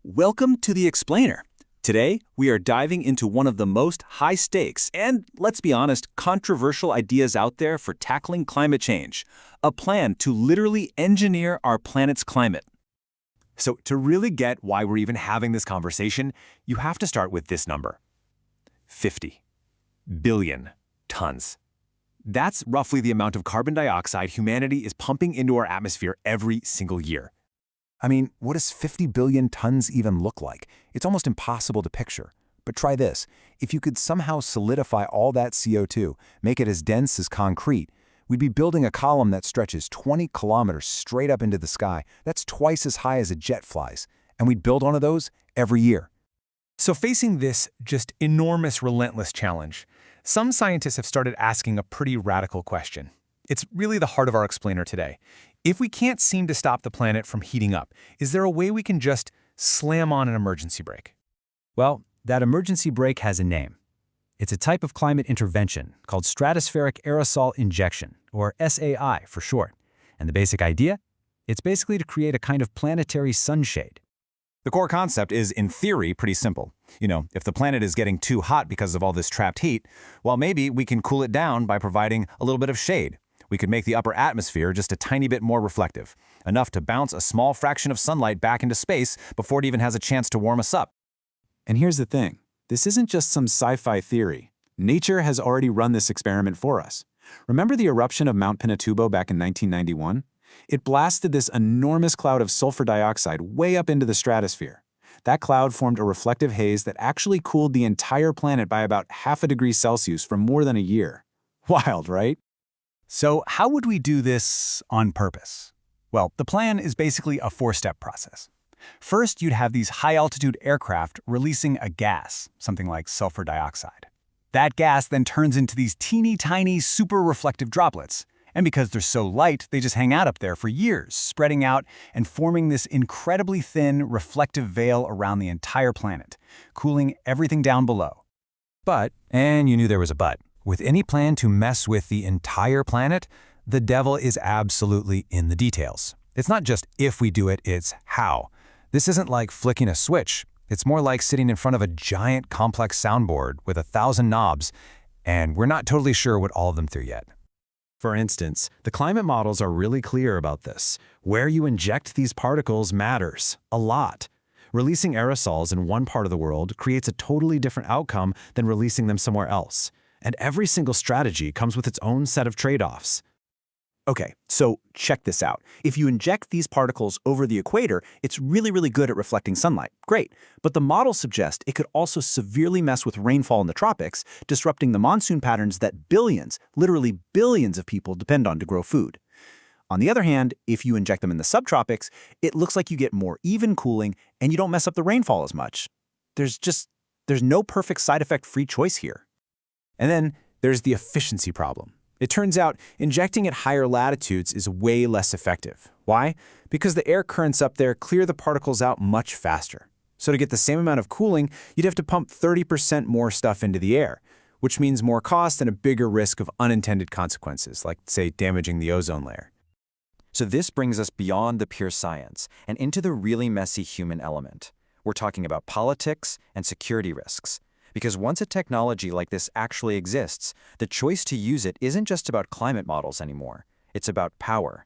Welcome to The Explainer. Today, we are diving into one of the most high-stakes and, let's be honest, controversial ideas out there for tackling climate change, a plan to literally engineer our planet's climate. So to really get why we're even having this conversation, you have to start with this number. 50 billion tons. That's roughly the amount of carbon dioxide humanity is pumping into our atmosphere every single year. I mean, what does 50 billion tons even look like? It's almost impossible to picture. But try this. If you could somehow solidify all that CO2, make it as dense as concrete, we'd be building a column that stretches 20 kilometers straight up into the sky. That's twice as high as a jet flies. And we'd build one of those every year. So facing this just enormous, relentless challenge, some scientists have started asking a pretty radical question. It's really the heart of our explainer today. If we can't seem to stop the planet from heating up, is there a way we can just slam on an emergency brake? Well, that emergency brake has a name. It's a type of climate intervention called Stratospheric Aerosol Injection, or SAI for short. And the basic idea? It's basically to create a kind of planetary sunshade. The core concept is, in theory, pretty simple. If the planet is getting too hot because of all this trapped heat, well, maybe we can cool it down by providing a little bit of shade. We could make the upper atmosphere just a tiny bit more reflective, enough to bounce a small fraction of sunlight back into space before it even has a chance to warm us up. And here's the thing. This isn't just some sci-fi theory. Nature has already run this experiment for us. Remember the eruption of Mount Pinatubo back in 1991? It blasted this enormous cloud of sulfur dioxide way up into the stratosphere. That cloud formed a reflective haze that actually cooled the entire planet by about half a degree Celsius for more than a year. Wild, right? So how would we do this on purpose? Well, the plan is basically a four-step process. First, you'd have these high-altitude aircraft releasing a gas, something like sulfur dioxide. That gas then turns into these teeny-tiny, super-reflective droplets. And because they're so light, they just hang out up there for years, spreading out and forming this incredibly thin, reflective veil around the entire planet, cooling everything down below. But, and you knew there was a but, with any plan to mess with the entire planet, the devil is absolutely in the details. It's not just if we do it, it's how. This isn't like flicking a switch. It's more like sitting in front of a giant, complex soundboard with 1,000 knobs, and we're not totally sure what all of them through yet. For instance, the climate models are really clear about this. Where you inject these particles matters a lot. Releasing aerosols in one part of the world creates a totally different outcome than releasing them somewhere else. And every single strategy comes with its own set of trade-offs. Okay, so check this out. If you inject these particles over the equator, it's really good at reflecting sunlight. Great. But the models suggest it could also severely mess with rainfall in the tropics, disrupting the monsoon patterns that billions, literally billions of people depend on to grow food. On the other hand, if you inject them in the subtropics, it looks like you get more even cooling and you don't mess up the rainfall as much. There's no perfect side effect-free choice here. And then there's the efficiency problem. It turns out injecting at higher latitudes is way less effective. Why? Because the air currents up there clear the particles out much faster. So to get the same amount of cooling, you'd have to pump 30% more stuff into the air, which means more cost and a bigger risk of unintended consequences, like, say, damaging the ozone layer. So this brings us beyond the pure science and into the really messy human element. We're talking about politics and security risks. Because once a technology like this actually exists, the choice to use it isn't just about climate models anymore. It's about power.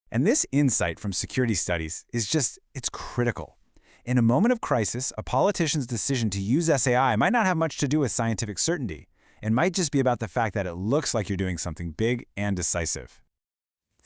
And this insight from security studies it's critical. In a moment of crisis, a politician's decision to use SAI might not have much to do with scientific certainty. It might just be about the fact that it looks like you're doing something big and decisive.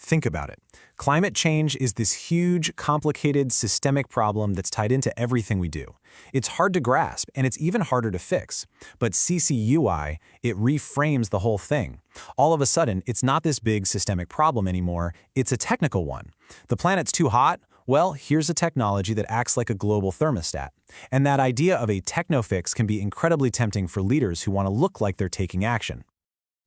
Think about it. Climate change is this huge, complicated, systemic problem that's tied into everything we do. It's hard to grasp, and it's even harder to fix. But CCUI, it reframes the whole thing. All of a sudden, it's not this big systemic problem anymore, it's a technical one. The planet's too hot? Well, here's a technology that acts like a global thermostat. And that idea of a techno-fix can be incredibly tempting for leaders who want to look like they're taking action.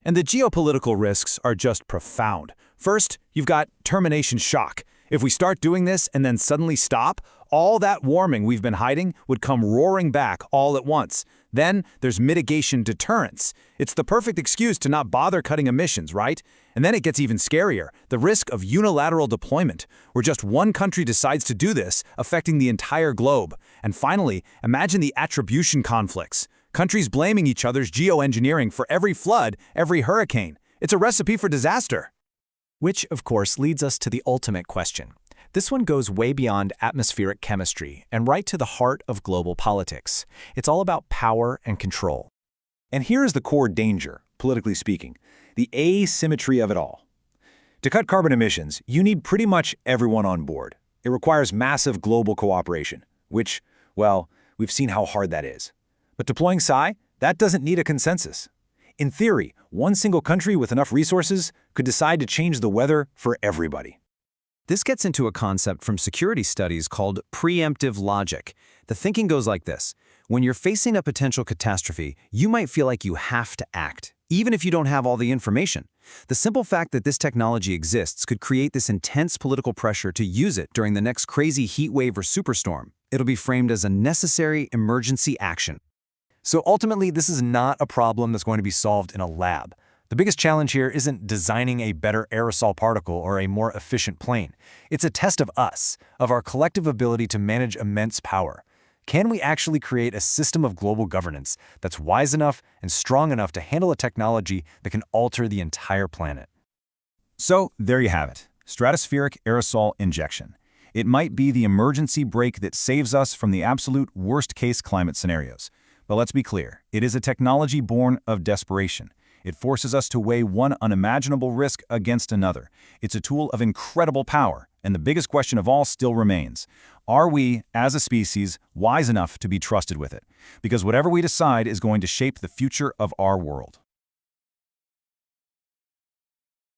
And the geopolitical risks are just profound. First, you've got termination shock. If we start doing this and then suddenly stop, all that warming we've been hiding would come roaring back all at once. Then there's mitigation deterrence. It's the perfect excuse to not bother cutting emissions, right? And then it gets even scarier, the risk of unilateral deployment, where just one country decides to do this, affecting the entire globe. And finally, imagine the attribution conflicts. Countries blaming each other's geoengineering for every flood, every hurricane. It's a recipe for disaster. Which, of course, leads us to the ultimate question. This one goes way beyond atmospheric chemistry and right to the heart of global politics. It's all about power and control. And here is the core danger, politically speaking, the asymmetry of it all. To cut carbon emissions, you need pretty much everyone on board. It requires massive global cooperation, which, well, we've seen how hard that is. But deploying SAI, that doesn't need a consensus. In theory, one single country with enough resources could decide to change the weather for everybody. This gets into a concept from security studies called preemptive logic. The thinking goes like this. When you're facing a potential catastrophe, you might feel like you have to act, even if you don't have all the information. The simple fact that this technology exists could create this intense political pressure to use it during the next crazy heat wave or superstorm. It'll be framed as a necessary emergency action. So ultimately, this is not a problem that's going to be solved in a lab. The biggest challenge here isn't designing a better aerosol particle or a more efficient plane. It's a test of us, of our collective ability to manage immense power. Can we actually create a system of global governance that's wise enough and strong enough to handle a technology that can alter the entire planet? So there you have it, Stratospheric Aerosol Injection. It might be the emergency brake that saves us from the absolute worst-case climate scenarios. But let's be clear, it is a technology born of desperation. It forces us to weigh one unimaginable risk against another. It's a tool of incredible power, and the biggest question of all still remains. Are we, as a species, wise enough to be trusted with it? Because whatever we decide is going to shape the future of our world.